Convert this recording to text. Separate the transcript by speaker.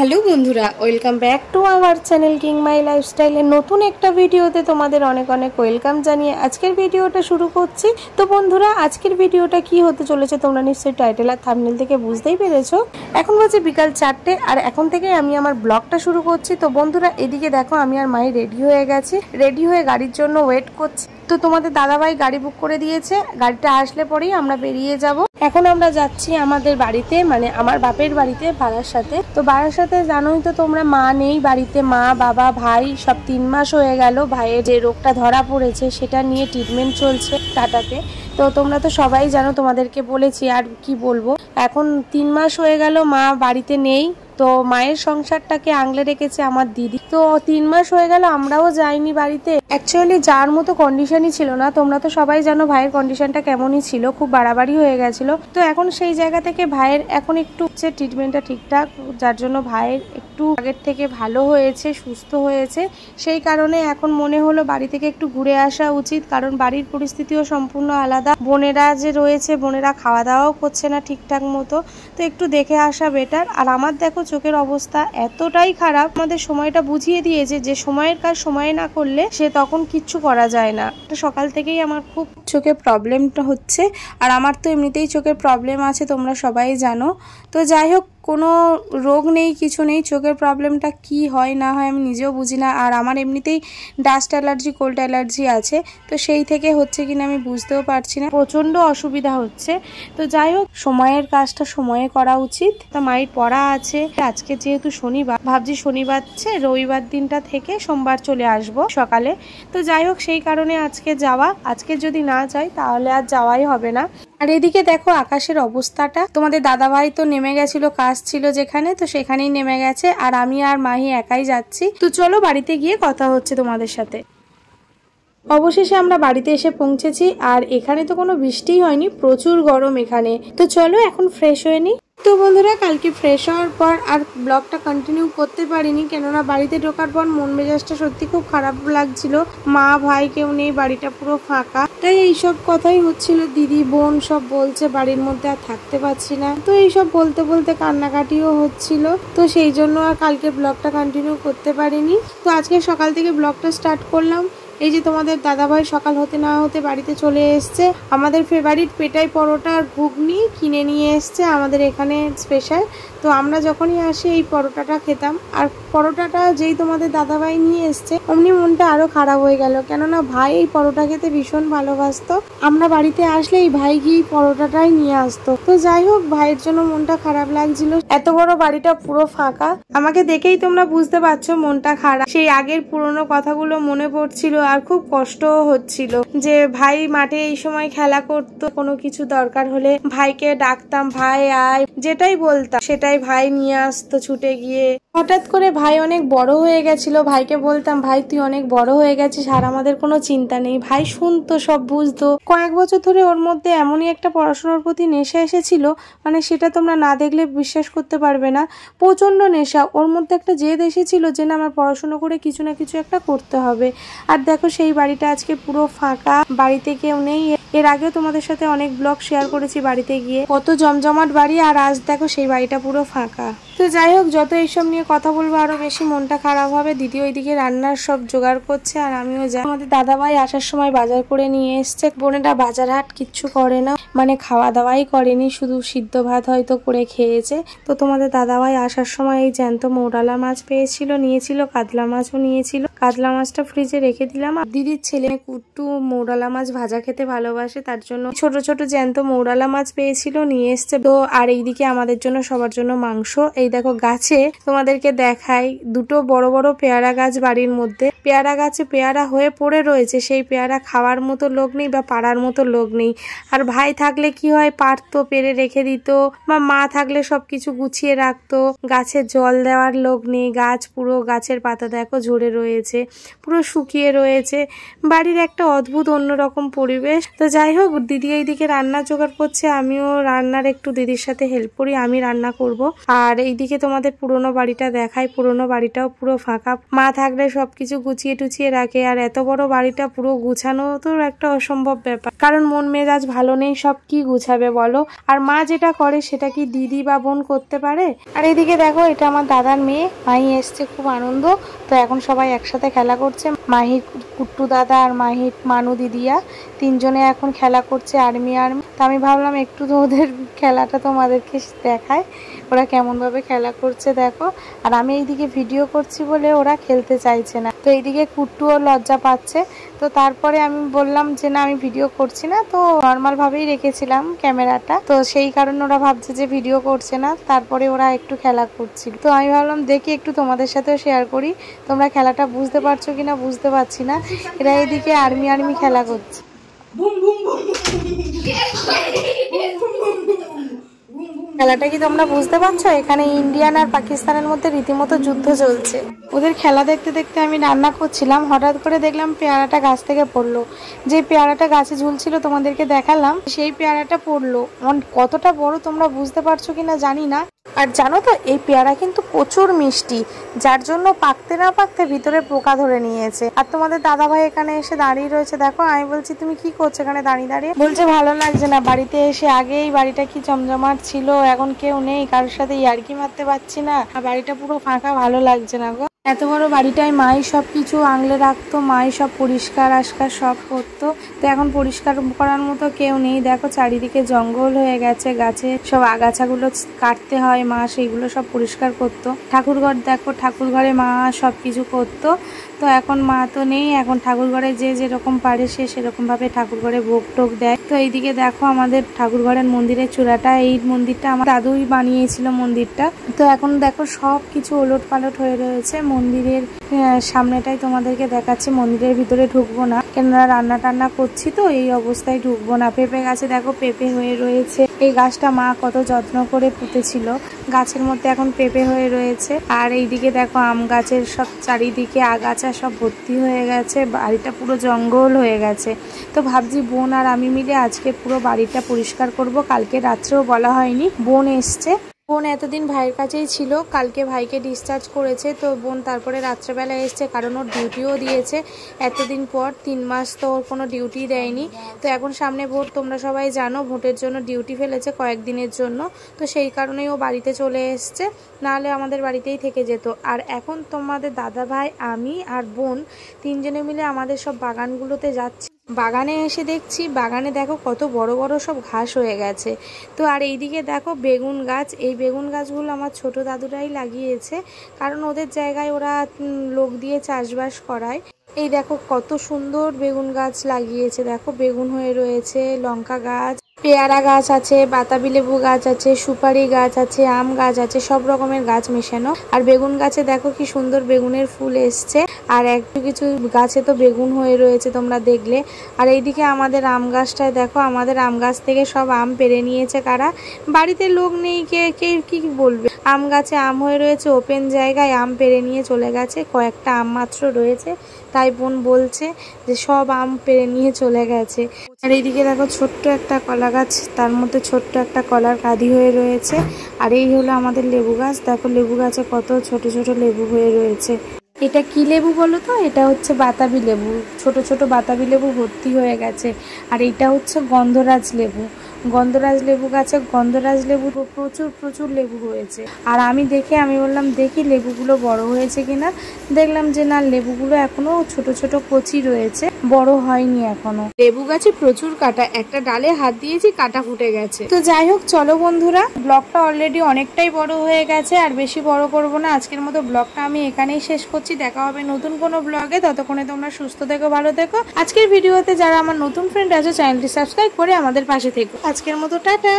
Speaker 1: Hello বন্ধুরা, welcome back to our channel king my লাইফস্টাইলের নতুন একটা ভিডিওতে তোমাদের অনেক অনেক ওয়েলকাম জানিয়ে আজকের ভিডিওটা শুরু করছি। তো বন্ধুরা, আজকের ভিডিওটা কি হতে চলেছে তোমরা নিশ্চয়ই টাইটেল আর থাম্বনেল থেকে বুঝতেই পেরেছো। এখন বাজে বিকাল 4টে আর এখন থেকে আমি আমার ব্লগটা শুরু করছি। তো বন্ধুরা, এদিকে দেখো আমি আর মাই রেডি হয়ে গেছি, রেডি হয়ে গাড়ির জন্য ওয়েট করছি। তো তোমাদের দাদাভাই গাড়ি বুক করে দিয়েছে, গাড়িটা আসলে পরেই আমরা বেরিয়ে যাব। এখন আমরা যাচ্ছি আমাদের বাড়িতে, মানে আমার বাপের বাড়িতে ভাড়ার সাথে। তো ভাড়ার সাথে জানোই তো তোমরা, মা নেই বাড়িতে, মা বাবা ভাই সব 3 মাস হয়ে গেল। ভাইয়ের যে রোগটা ধরা পড়েছে সেটা নিয়ে ট্রিটমেন্ট চলছে টাটাতে। তো তোমরা তো সবাই জানো, তোমাদেরকে বলেছি আর কি বলবো। এখন 3 মাস হয়ে গেল মা বাড়িতে নেই। তো মায়ের সংসারটাকে আগলে রেখেছে আমার দিদি। তো 3 মাস হয়ে গেল আমরাও যাইনি বাড়িতে। অ্যাকচুয়ালি যার মতো কন্ডিশনই ছিল না। তোমরা তো সবাই জানো ভাইয়ের কন্ডিশনটা কেমনই ছিল, খুব বাড়াবাড়ি হয়ে গেছিল। তো এখন সেই জায়গা থেকে ভাইয়ের এখন একটু ট্রিটমেন্টটা ঠিকঠাক, যার জন্য ভাইয়ের একটু আগের থেকে ভালো হয়েছে, সুস্থ হয়েছে। সেই কারণে এখন মনে হলো বাড়ি থেকে একটু ঘুরে আসা উচিত, কারণ বাড়ির পরিস্থিতিও সম্পূর্ণ আলাদা। বোনেরা যে রয়েছে, বোনেরা খাওয়া দাওয়াও করছে না ঠিকঠাক মতো। তো একটু দেখে আসা বেটার। আর আমার দেখো চোখের অবস্থা এতটাই খারাপ, আমাদের সময়টা বুঝিয়ে দিয়েছে যে সময়ের কাজ সময়ে না করলে সে তখন কিচ্ছু করা যায় না। সকাল থেকেই আমার খুব চোখের প্রবলেমটা হচ্ছে, আর আমার তো এমনিতেই চোখের প্রবলেম আছে, তোমরা সবাই জানো। তো যাই হোক, কোনো রোগ নেই, কিছু নেই, চোখের প্রবলেমটা কি হয় না হয় আমি নিজেও বুঝি না। আর আমার এমনিতেই ডাস্ট অ্যালার্জি, কোল্ড অ্যালার্জি আছে। তো সেই থেকে হচ্ছে কিনা আমি বুঝতেও পারছি না, প্রচণ্ড অসুবিধা হচ্ছে। তো যাই হোক, সময়ের কাজটা সময়ে করা উচিত। তা মায়ের পড়া আছে, আজকে যেহেতু শনিবার, ভাবছি শনিবার রবিবার দিনটা থেকে সোমবার চলে আসব সকালে। তো যাই হোক, সেই কারণে আজকে যাওয়া। আজকে যদি না যাই তাহলে আর যাওয়াই হবে না। আর এদিকে দেখো আকাশের অবস্থাটা, তোমাদের দাদাভাই তো নেমে গেছিল, কাজ ছিল যেখানে, তো সেখানেই নেমে গেছে। আর আমি আর মাহি একাই যাচ্ছি। তো চলো বাড়িতে গিয়ে কথা হচ্ছে তোমাদের সাথে। অবশেষে আমরা বাড়িতে এসে পৌঁছেছি। আর এখানে তো কোনো বৃষ্টিই হয়নি, প্রচুর গরম এখানে। তো চলো এখন ফ্রেশ হয়ে নিই। তো বন্ধুরা, কালকে ফ্রেশ হওয়ার পর আর ব্লগটা কন্টিনিউ করতে পারিনি, কেননা বাড়িতে ঢোকার পর মন মেজাজটা সত্যি খুব খারাপ লাগছিল। মা ভাই কেউ নেই, বাড়িটা পুরো ফাঁকা। তাই এইসব কথাই হচ্ছিল, দিদি বোন সব বলছে বাড়ির মধ্যে আর থাকতে পারছি না। তো এইসব বলতে বলতে কান্নাকাটিও হচ্ছিল। তো সেই জন্য আর কালকে ব্লগটা কন্টিনিউ করতে পারিনি। তো আজকে সকাল থেকে ব্লগটা স্টার্ট করলাম। এই যে তোমাদের দাদাভাই সকাল হতে না হতে বাড়িতে চলে এসছে। আমাদের ফেভারিট পেটাই পরোটা আর ঘুগনি কিনে নিয়ে এসছে, আমাদের এখানে স্পেশাল। তো আমরা যখনই আসি এই পরোটাটা খেতাম। আর পরোটাটা যেই তোমাদের দাদাভাই নিয়ে এসছে, অমনি মনটা আরো খারাপ হয়ে গেল, কেননা ভাই এই পরোটা খেতে ভীষণ ভালোবাসতো। আমরা বাড়িতে আসলে এই ভাই গিয়ে পরোটাটাই নিয়ে আসতো। তো যাই হোক, ভাইয়ের জন্য মনটা খারাপ লাগছিল। এত বড় বাড়িটা পুরো ফাঁকা, আমাকে দেখেই তোমরা বুঝতে পারছো মনটা খারাপ। সেই আগের পুরনো কথাগুলো মনে পড়ছিল আর খুব কষ্টও হচ্ছিল যে ভাই মাঠে এই সময় খেলা করতো, কোনো কিছু দরকার হলে ভাইকে ডাকতাম, ভাই আয়, যেটাই বলতাম সেটাই ভাই নিয়ে আসতো ছুটে গিয়ে। হঠাৎ করে ভাই অনেক বড় হয়ে গেছিল, ভাইকে বলতাম ভাই তুই অনেক বড় হয়ে গেছিস, আর আমাদের কোনো চিন্তা নেই। ভাই শুনতো, সব বুঝতো। কয়েক বছর ধরে ওর মধ্যে এমনই একটা পড়াশোনার প্রতি নেশা এসেছিল, মানে সেটা তোমরা না দেখলে বিশ্বাস করতে পারবে না। প্রচন্ড নেশা, ওর মধ্যে একটা জেদ এসেছিল যে না, আমার পড়াশোনা করে কিছু না কিছু একটা করতে হবে। আর দেখো সেই বাড়িটা আজকে পুরো ফাঁকা, বাড়িতে কেউ নেই। এর আগেও তোমাদের সাথে অনেক ব্লগ শেয়ার করেছি বাড়িতে গিয়ে, কত জমজমাট বাড়ি, আর আজ দেখো সেই বাড়িটা পুরো ফাঁকা। তো যাই হোক, যত এইসব নিয়ে কথা বলবো আরো বেশি মনটা খারাপ হবে। দিদি ওইদিকে রান্নার সব জোগাড় করছে আর আমিও যাই। আমাদের দাদাভাই আসার সময় বাজার করে নিয়ে এসছে। বোনেরা বাজার হাট কিচ্ছু করে না, মানে খাওয়া দাওয়াই করেনি, শুধু সিদ্ধ ভাত হয়তো করে খেয়েছে। তো তোমাদের দাদাভাই আসার সময় এই জ্যান্ত মৌরালা মাছ পেয়েছিল, নিয়েছিল, কাতলা মাছও নিয়েছিল। কাতলা মাছটা ফ্রিজে রেখে দিলাম। দিদির ছেলে কুট্টু মৌরালা মাছ ভাজা খেতে ভালোবাসে, তার জন্য ছোট ছোট জ্যান্ত মৌরালা মাছ পেয়েছিল, নিয়ে এসছে। তো আর এইদিকে আমাদের জন্য সবার জন্য মাংস। এই দেখো গাছে তোমাদেরকে দেখাই, দুটো বড় বড় পেয়ারা গাছ বাড়ির মধ্যে। পেয়ারা গাছে পেয়ারা হয়ে পড়ে রয়েছে, সেই পেয়ারা খাওয়ার মতো লোক নেই বা পাড়ার মতো লোক নেই। আর ভাই থাকলে কি হয়, পারতো, পেরে রেখে দিত, বা মা থাকলে সবকিছু গুছিয়ে রাখতো। গাছে জল দেওয়ার লোক নেই, গাছ পুরো, গাছের পাতা দেখো ঝরে রয়েছে, পুরো শুকিয়ে রয়েছে। বাড়ির একটা অদ্ভুত অন্যরকম পরিবেশ। তো যাই হোক, দিদি এইদিকে রান্না জোগাড় করছে, আমিও রান্নার একটু দিদির সাথে হেল্প করি, আমি রান্না করব। আর এই এইদিকে তোমাদের পুরোনো বাড়িটা দেখাই। পুরোনো বাড়িটাও পুরো ফাঁকা। মা থাকলে সবকিছু গুছিয়ে টুছিয়ে রাখে, আর এত বড় বাড়িটা পুরো গুছানো তো একটা অসম্ভব ব্যাপার, কারণ মন মেজাজ ভালো নেই, সব কি গুছাবে বলো। আর মা যেটা করে সেটা কি দিদি বা বোন করতে পারে? আর এদিকে দেখো, এটা আমার দাদার মেয়ে মাহি এসছে, খুব আনন্দ। তো এখন সবাই একসাথে খেলা করছে। মাহির কুট্টু দাদা আর মাহির মানু দিদিয়া তিনজনে এখন খেলা করছে আর্মি। তো আমি ভাবলাম একটু তো ওদের খেলাটা তোমাদেরকে দেখায়, ওরা কেমন ভাবে খেলা করছে দেখো। আর আমি এইদিকে ভিডিও করছি বলে ওরা খেলতে চাইছে না। তো এইদিকে কুট্টুও লজ্জা পাচ্ছে। তো তারপরে আমি বললাম যে না, আমি ভিডিও করছি না, তো নর্মাল ভাবেই রেখেছিলাম ক্যামেরাটা। তো সেই কারণে ওরা ভাবছে যে ভিডিও করছে না। তারপরে ওরা একটু খেলা করছিল। তো আমি ভাবলাম দেখি একটু তোমাদের সাথেও শেয়ার করি, তোমরা খেলাটা বুঝতে পারছো কিনা বুঝতে পারছি না। এরা এদিকে আর্মি খেলা করছে। খেলাটা কি তোমরা বুঝতে পারছো? এখানে ইন্ডিয়ান আর পাকিস্তানের মধ্যে রীতিমতো যুদ্ধ চলছে। ওদের খেলা দেখতে দেখতে আমি রান্না করছিলাম, হঠাৎ করে দেখলাম পেয়ারাটা গাছ থেকে পড়লো। যে পেয়ারাটা গাছে ঝুলছিল তোমাদেরকে দেখালাম, সেই পেয়ারাটা পড়লো। কতটা বড় তোমরা বুঝতে পারছো কিনা জানি না। আর জানো তো, এই পেয়ারা কিন্তু প্রচুর মিষ্টি, যার জন্য পাকতে না পাকতে ভিতরে পোকা ধরে নিয়েছে। আর তোমাদের দাদা ভাই এখানে এসে দাঁড়িয়ে রয়েছে দেখো। আমি বলছি তুমি কি করছো এখানে দাঁড়িয়ে দাঁড়িয়ে? বলছে ভালো লাগছে না, বাড়িতে এসে আগে এই বাড়িটা কি জমজমাট ছিল, এখন কেউ নেই, কারোর সাথে ইয়ার্কি মারতে পারছি না, আর বাড়িটা পুরো ফাঁকা, ভালো লাগছে না গো। এত বড় বাড়িটায় মাই সব কিছু আংলে রাখতো, মাই সব পরিষ্কার আশকার সব করতো। তো এখন পরিষ্কার করার মতো কেউ নেই। দেখো চারিদিকে জঙ্গল হয়ে গেছে, গাছে সব আগাছাগুলো কাটতে হয়, মা সেইগুলো সব পরিষ্কার করতো। ঠাকুরঘর দেখো, ঠাকুরঘরে মা সব কিছু করতো। তো এখন মা তো নেই, এখন ঠাকুরঘরে যে যেরকম পারে সে সেরকম ভাবে ঠাকুরঘরে ভোগ টোক দেয়। তো এইদিকে দেখো আমাদের ঠাকুরঘরের মন্দিরের চূড়াটা, এই মন্দিরটা আমার দাদুই বানিয়েছিল মন্দিরটা। তো এখন দেখো সব কিছু ওলট পালট হয়ে রয়েছে। মন্দিরের সামনেটাই তোমাদেরকে দেখাচ্ছি, মন্দিরের ভিতরে ঢুকবো না, কেননা রান্না টান্না করছি তো এই অবস্থায় ঢুকবো না। পেঁপে গাছে দেখো পেঁপে হয়ে রয়েছে। এই গাছটা মা কত যত্ন করে পুঁতেছিল, গাছের মধ্যে এখন পেঁপে হয়ে রয়েছে। আর এইদিকে দেখো আম গাছের সব চারিদিকে আগাছা সব ভর্তি হয়ে গেছে, বাড়িটা পুরো জঙ্গল হয়ে গেছে। তো ভাবছি বোন আর আমি মিলে আজকে পুরো বাড়িটা পরিষ্কার করব। কালকে রাত্রেও বলা হয়নি, বোন এসছে। বোন এতদিন ভাইয়ের কাছেই ছিল, কালকে ভাইকে ডিসচার্জ করেছে। তো বোন তারপরে রাত্রেবেলা এসছে, কারণ ওর ডিউটিও দিয়েছে এতদিন পর। 3 মাস তো ওর কোনো ডিউটি দেয়নি। তো এখন সামনে ভোট, তোমরা সবাই জানো, ভোটের জন্য ডিউটি ফেলেছে কয়েকদিনের জন্য। তো সেই কারণেই ও বাড়িতে চলে এসছে, নাহলে আমাদের বাড়িতেই থেকে যেত। আর এখন তোমাদের দাদা ভাই, আমি আর বোন তিনজনে মিলে আমাদের সব বাগানগুলোতে যাচ্ছি। বাগানে এসে দেখছি, বাগানে দেখো কত বড় বড় সব ঘাস হয়ে গেছে। তো আর এইদিকে দেখো বেগুন গাছ, এই বেগুন গাছগুলো আমার ছোট দাদুরাই লাগিয়েছে, কারণ ওদের জায়গায় ওরা লোক দিয়ে চাষবাস করায়। এই দেখো কত সুন্দর বেগুন গাছ লাগিয়েছে, দেখো বেগুন হয়ে রয়েছে, লঙ্কা গাছ, পেয়ারা গাছ আছে, বাতাবি লেবু গাছ আছে, সুপারি গাছ আছে, আম গাছ আছে, সব রকমের গাছ মেশানো। আর বেগুন গাছে দেখো কি সুন্দর বেগুনের ফুল এসছে। আর একটু কিছু গাছে তো বেগুন হয়ে রয়েছে তোমরা দেখলে। আর এইদিকে আমাদের আম গাছটায় দেখো, আমাদের আম গাছ থেকে সব আম পেড়ে নিয়েছে কারা, বাড়িতে লোক নেই, কে কি বলবে। আম গাছে আম হয়ে রয়েছে, ওপেন জায়গায় আম পেড়ে নিয়ে চলে গেছে, কয়েকটা আম মাত্র রয়েছে। তাই বোন বলছে যে সব আম পেড়ে নিয়ে চলে গেছে। আর এইদিকে দেখো ছোট্ট একটা কলা গাছ, তার মধ্যে ছোট্ট একটা কলার কাঁদি হয়ে রয়েছে। আর এই হলো আমাদের লেবু গাছ, দেখো লেবু গাছে কত ছোট ছোট লেবু হয়ে রয়েছে। এটা কি লেবু বলো তো? এটা হচ্ছে বাতাবি লেবু, ছোট ছোট বাতাবি লেবু ভর্তি হয়ে গেছে। আর এটা হচ্ছে গন্ধরাজ লেবু, গন্ধরাজ লেবু গাছে গন্ধরাজ লেবু প্রচুর লেবু হয়েছে। আর আমি বললাম দেখি লেবুগুলো বড় হয়েছে কিনা। দেখলাম যে না, লেবুগুলো এখনো ছোট ছোট কচি রয়েছে, বড় হয়নি এখনো। লেবু গাছে প্রচুর কাটা, একটা ডালে হাত দিয়েছি কাটা ফুটে গেছে। তো যাই হোক, চলো বন্ধুরা, ব্লগটা অলরেডি অনেকটাই বড় হয়ে গেছে, আর বেশি বড় করব না। আজকের মতো ব্লগটা আমি এখানেই শেষ করছি। দেখা হবে নতুন কোনো ব্লগে, ততক্ষণে তোমরা সুস্থ থেকো, ভালো থেকো। আজকের ভিডিওতে যারা আমার নতুন ফ্রেন্ড আছে, চ্যানেলটি সাবস্ক্রাইব করে আমাদের পাশে থেকো। আজকের মতো টাটা।